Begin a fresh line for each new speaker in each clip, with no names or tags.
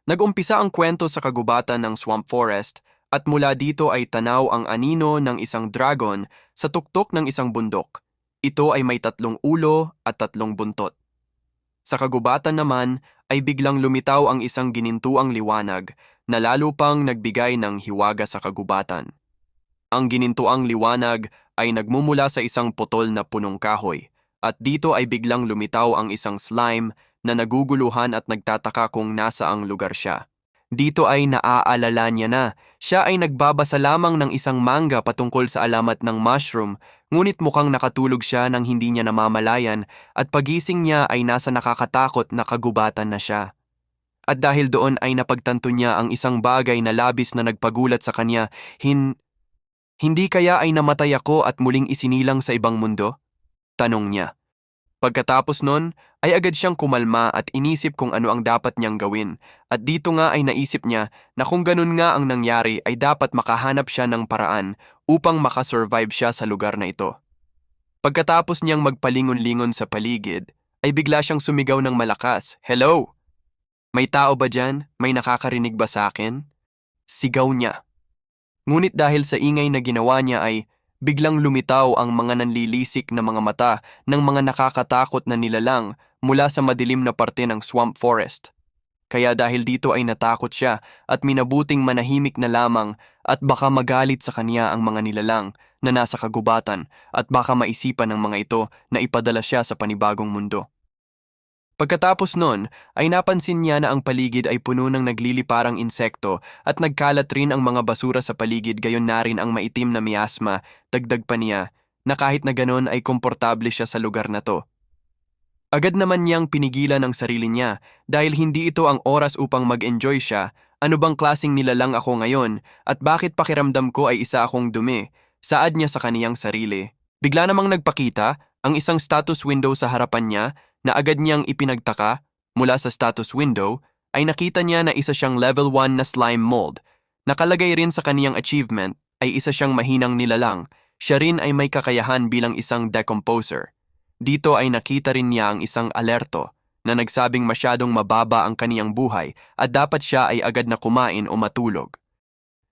Nag-umpisa ang kwento sa kagubatan ng Swamp Forest at mula dito ay tanaw ang anino ng isang dragon sa tuktok ng isang bundok. Ito ay may 3 ulo at 3 buntot. Sa kagubatan naman ay biglang lumitaw ang isang ginintuang liwanag na lalo pang nagbigay ng hiwaga sa kagubatan. Ang ginintuang liwanag ay nagmumula sa isang putol na punong kahoy at dito ay biglang lumitaw ang isang slime na naguguluhan at nagtataka kung nasaang lugar siya. Dito ay naaalala niya na siya ay nagbabasa lamang ng isang manga patungkol sa alamat ng mushroom, ngunit mukhang nakatulog siya nang hindi niya namamalayan at pagising niya ay nasa nakakatakot na kagubatan na siya. At dahil doon ay napagtanto niya ang isang bagay na labis na nagpagulat sa kanya, hindi kaya ay namatay ako at muling isinilang sa ibang mundo? Tanong niya. Pagkatapos nun, ay agad siyang kumalma at inisip kung ano ang dapat niyang gawin. At dito nga ay naisip niya na kung ganun nga ang nangyari ay dapat makahanap siya ng paraan upang makasurvive siya sa lugar na ito. Pagkatapos niyang magpalingon-lingon sa paligid, ay bigla siyang sumigaw ng malakas, "Hello! May tao ba dyan? May nakakarinig ba sa akin?" Sigaw niya. Ngunit dahil sa ingay na ginawa niya ay biglang lumitaw ang mga nanlilisik na mga mata ng mga nakakatakot na nilalang mula sa madilim na parte ng Swamp Forest. Kaya dahil dito ay natakot siya at minabuting manahimik na lamang at baka magalit sa kanya ang mga nilalang na nasa kagubatan at baka maisipan ng mga ito na ipadala siya sa panibagong mundo. Pagkatapos nun, ay napansin niya na ang paligid ay puno ng nagliliparang insekto at nagkalat rin ang mga basura sa paligid, gayon na rin ang maitim na miasma. Dagdag pa niya na kahit na ganon ay komportable siya sa lugar na to. Agad naman niyang pinigilan ang sarili niya dahil hindi ito ang oras upang mag-enjoy siya. Ano bang klaseng nilalang ako ngayon at bakit pakiramdam ko ay isa akong dumi? Saad niya sa kaniyang sarili. Bigla namang nagpakita ang isang status window sa harapan niya na agad niyang ipinagtaka. Mula sa status window ay nakita niya na isa siyang level 1 na slime mold. Nakalagay rin sa kaniyang achievement ay isa siyang mahinang nilalang. Siya rin ay may kakayahan bilang isang decomposer. Dito ay nakita rin niya ang isang alerto na nagsabing masyadong mababa ang kaniyang buhay at dapat siya ay agad na kumain o matulog.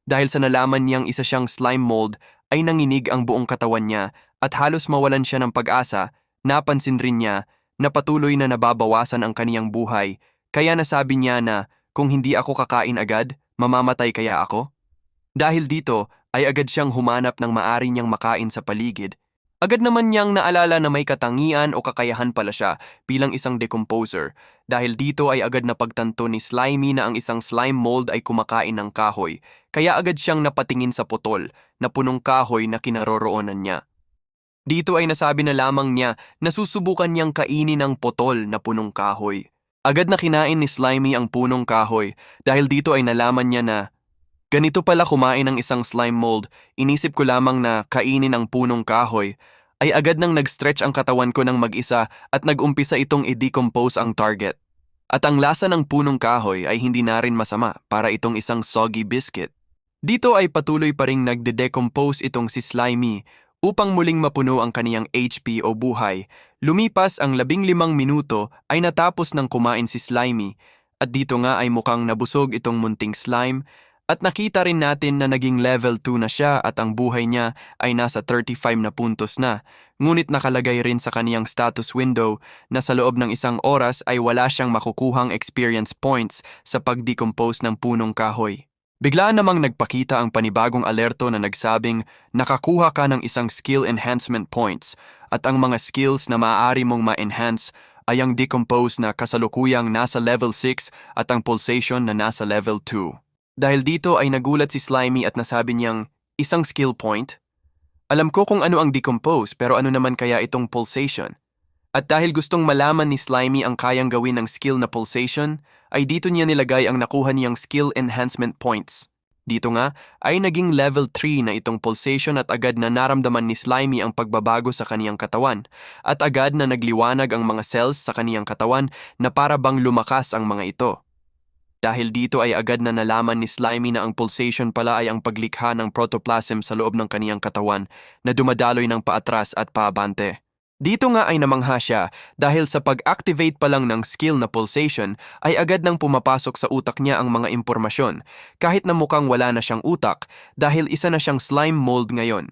Dahil sa nalaman niyang isa siyang slime mold ay nanginig ang buong katawan niya at halos mawalan siya ng pag-asa, napansin rin niya na patuloy na nababawasan ang kaniyang buhay, kaya nasabi niya na kung hindi ako kakain agad, mamamatay kaya ako? Dahil dito ay agad siyang humanap ng maari niyang makain sa paligid. Agad naman niyang naalala na may katangian o kakayahan pala siya bilang isang decomposer. Dahil dito ay agad napagtanto ni Slimy na ang isang slime mold ay kumakain ng kahoy, kaya agad siyang napatingin sa putol na punong kahoy na kinaroroonan niya. Dito ay nasabi na lamang niya na susubukan niyang kainin ang potol na punong kahoy. Agad na kinain ni Slimy ang punong kahoy dahil dito ay nalaman niya na ganito pala kumain ng isang slime mold. Inisip ko lamang na kainin ang punong kahoy. Ay agad nang nag-stretch ang katawan ko ng mag-isa at nag-umpisa itong i-decompose ang target. At ang lasa ng punong kahoy ay hindi na rin masama para itong isang soggy biscuit. Dito ay patuloy pa ring nagde-decompose itong si Slimy upang muling mapuno ang kaniyang HP o buhay. Lumipas ang 15 minuto ay natapos ng kumain si Slimy at dito nga ay mukhang nabusog itong munting slime at nakita rin natin na naging level 2 na siya at ang buhay niya ay nasa 35 na puntos na. Ngunit nakalagay rin sa kaniyang status window na sa loob ng isang oras ay wala siyang makukuhang experience points sa pag-decompose ng punong kahoy. Biglaan namang nagpakita ang panibagong alerto na nagsabing nakakuha ka ng isang skill enhancement points at ang mga skills na maaari mong ma-enhance ay ang decompose na kasalukuyang nasa level 6 at ang pulsation na nasa level 2. Dahil dito ay nagulat si Slimy at nasabi niyang, isang skill point? Alam ko kung ano ang decompose pero ano naman kaya itong pulsation? At dahil gustong malaman ni Slimy ang kayang gawin ng skill na pulsation, ay dito niya nilagay ang nakuha niyang skill enhancement points. Dito nga ay naging level 3 na itong pulsation at agad na naramdaman ni Slimy ang pagbabago sa kaniyang katawan at agad na nagliwanag ang mga cells sa kaniyang katawan na para bang lumakas ang mga ito. Dahil dito ay agad na nalaman ni Slimy na ang pulsation pala ay ang paglikha ng protoplasm sa loob ng kaniyang katawan na dumadaloy ng paatras at paabante. Dito nga ay namangha siya dahil sa pag-activate pa lang ng skill na pulsation ay agad nang pumapasok sa utak niya ang mga impormasyon kahit na mukhang wala na siyang utak dahil isa na siyang slime mold ngayon.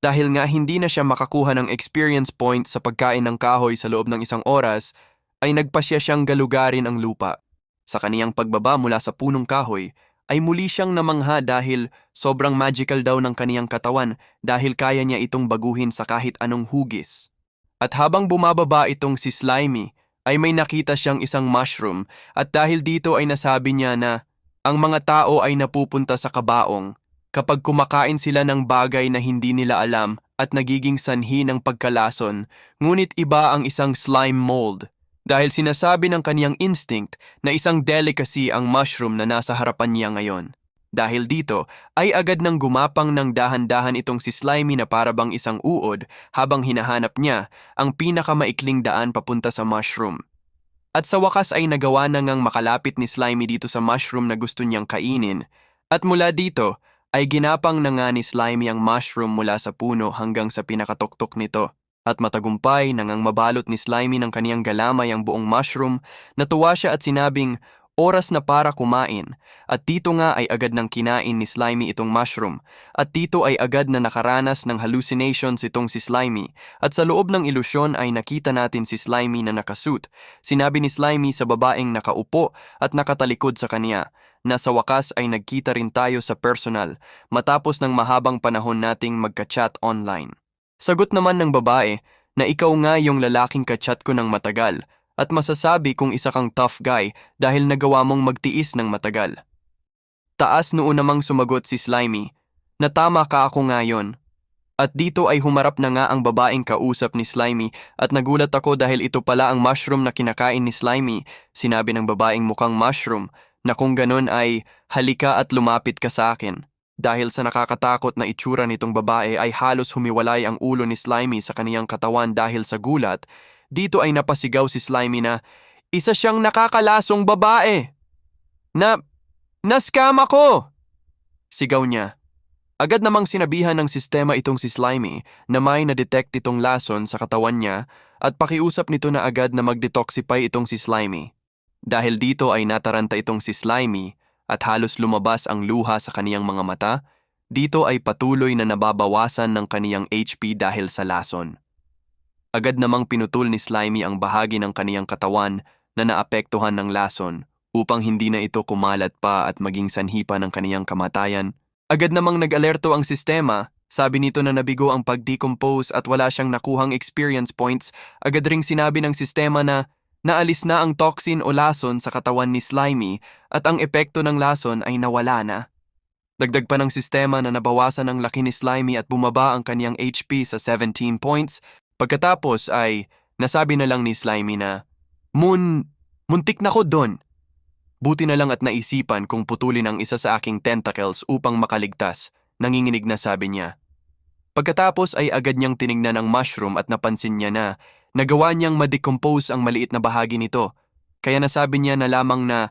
Dahil nga hindi na siya makakuha ng experience point sa pagkain ng kahoy sa loob ng isang oras, ay nagpasya siyang galugarin ang lupa. Sa kaniyang pagbaba mula sa punong kahoy, ay muli siyang namangha dahil sobrang magical daw ng kaniyang katawan dahil kaya niya itong baguhin sa kahit anong hugis. At habang bumababa itong si Slimy, ay may nakita siyang isang mushroom at dahil dito ay nasabi niya na ang mga tao ay napupunta sa kabaong kapag kumakain sila ng bagay na hindi nila alam at nagiging sanhi ng pagkalason, ngunit iba ang isang slime mold. Dahil sinasabi ng kaniyang instinct na isang delicacy ang mushroom na nasa harapan niya ngayon. Dahil dito, ay agad nang gumapang ng dahan-dahan itong si Slimy na parabang isang uod habang hinahanap niya ang pinakamaikling daan papunta sa mushroom. At sa wakas ay nagawa na ngang makalapit ni Slimy dito sa mushroom na gusto niyang kainin. At mula dito, ay ginapang na nga ni Slimy ang mushroom mula sa puno hanggang sa pinakatuktok nito. At matagumpay nang mabalot ni Slimy ng kaniyang galamay ang buong mushroom, natuwa siya at sinabing, oras na para kumain. At dito nga ay agad nang kinain ni Slimy itong mushroom. At dito ay agad na nakaranas ng hallucinations itong si Slimy. At sa loob ng ilusyon ay nakita natin si Slimy na nakasuit. Sinabi ni Slimy sa babaeng nakaupo at nakatalikod sa kaniya, na sa wakas ay nagkita rin tayo sa personal matapos ng mahabang panahon nating magka-chat online. Sagot naman ng babae na ikaw nga yung lalaking ka-chat ko ng matagal. At masasabi kung isa kang tough guy dahil nagawa mong magtiis ng matagal. Taas noon namang sumagot si Slimy, na tama ka ako ngayon. At dito ay humarap na nga ang babaeng kausap ni Slimy at nagulat ako dahil ito pala ang mushroom na kinakain ni Slimy. Sinabi ng babaeng mukhang mushroom na kung ganon ay halika at lumapit ka sa akin. Dahil sa nakakatakot na itsura nitong babae ay halos humiwalay ang ulo ni Slimy sa kaniyang katawan dahil sa gulat. Dito ay napasigaw si Slimy na isa siyang nakakalasong babae. Na-scam ako! Sigaw niya. Agad namang sinabihan ng sistema itong si Slimy na may na-detect itong lason sa katawan niya at pakiusap nito na agad na mag-detoxify itong si Slimy. Dahil dito ay nataranta itong si Slimy at halos lumabas ang luha sa kaniyang mga mata, dito ay patuloy na nababawasan ng kaniyang HP dahil sa lason. Agad namang pinutol ni Slimy ang bahagi ng kaniyang katawan na naapektuhan ng lason upang hindi na ito kumalat pa at maging sanhi pa ng kaniyang kamatayan. Agad namang nag-alerto ang sistema, sabi nito na nabigo ang pag-decompose at wala siyang nakuhang experience points. Agad ring sinabi ng sistema na naalis na ang toxin o lason sa katawan ni Slimy at ang epekto ng lason ay nawala na. Dagdag pa ng sistema na nabawasan ang laki ni Slimy at bumaba ang kaniyang HP sa 17 points. Pagkatapos ay nasabi na lang ni Slimy na, muntik na ko doon. Buti na lang at naisipan kung putulin ang isa sa aking tentacles upang makaligtas, nanginginig na sabi niya. Pagkatapos ay agad niyang tiningnan ang mushroom at napansin niya na nagawa niyang ma-decompose ang maliit na bahagi nito. Kaya nasabi niya na lamang na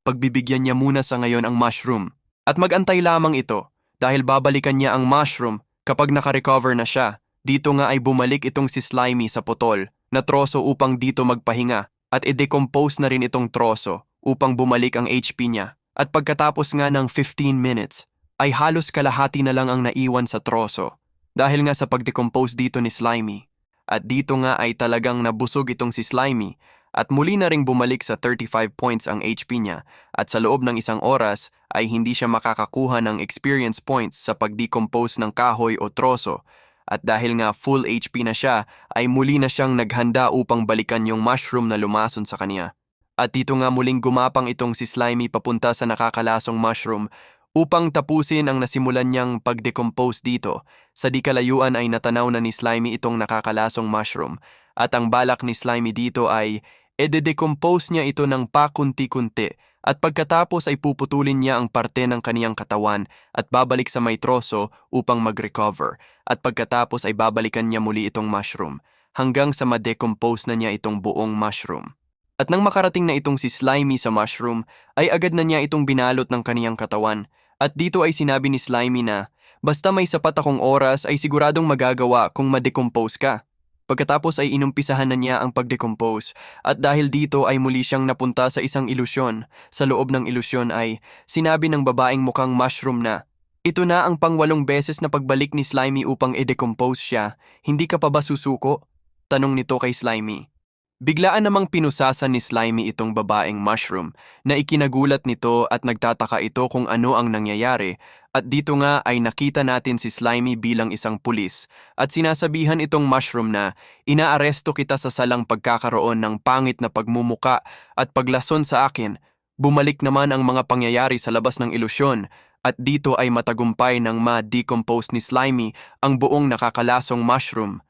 pagbibigyan niya muna sa ngayon ang mushroom. At magantay lamang ito dahil babalikan niya ang mushroom kapag nakarecover na siya. Dito nga ay bumalik itong si Slimy sa putol na troso upang dito magpahinga at i-decompose na rin itong troso upang bumalik ang HP niya. At pagkatapos nga ng 15 minutes ay halos kalahati na lang ang naiwan sa troso dahil nga sa pag-decompose dito ni Slimy. At dito nga ay talagang nabusog itong si Slimy at muli na ring bumalik sa 35 points ang HP niya at sa loob ng isang oras ay hindi siya makakakuha ng experience points sa pag-decompose ng kahoy o troso. At dahil nga full HP na siya, ay muli na siyang naghanda upang balikan yung mushroom na lumason sa kanya. At dito nga muling gumapang itong si Slimy papunta sa nakakalasong mushroom upang tapusin ang nasimulan niyang pag-decompose dito. Sa di kalayuan ay natanaw na ni Slimy itong nakakalasong mushroom at ang balak ni Slimy dito ay ede-decompose niya ito ng pakunti-kunti at pagkatapos ay puputulin niya ang parte ng kaniyang katawan at babalik sa may troso upang mag-recover at pagkatapos ay babalikan niya muli itong mushroom hanggang sa ma-decompose na niya itong buong mushroom. At nang makarating na itong si Slimy sa mushroom ay agad na niya itong binalot ng kaniyang katawan at dito ay sinabi ni Slimy na basta may sapat akong oras ay siguradong magagawa kung ma-decompose ka. Pagkatapos ay inumpisahan na niya ang pagdecompose at dahil dito ay muli siyang napunta sa isang ilusyon. Sa loob ng ilusyon ay sinabi ng babaeng mukhang mushroom na, "Ito na ang pang-8 beses na pagbalik ni Slimy upang i-decompose siya. Hindi ka pa ba susuko?" Tanong nito kay Slimy. Biglaan namang pinusasan ni Slimy itong babaeng mushroom na ikinagulat nito at nagtataka ito kung ano ang nangyayari at dito nga ay nakita natin si Slimy bilang isang pulis at sinasabihan itong mushroom na inaaresto kita sa salang pagkakaroon ng pangit na pagmumuka at paglason sa akin. Bumalik naman ang mga pangyayari sa labas ng ilusyon at dito ay matagumpay ng ma-decompose ni Slimy ang buong nakakalasong mushroom.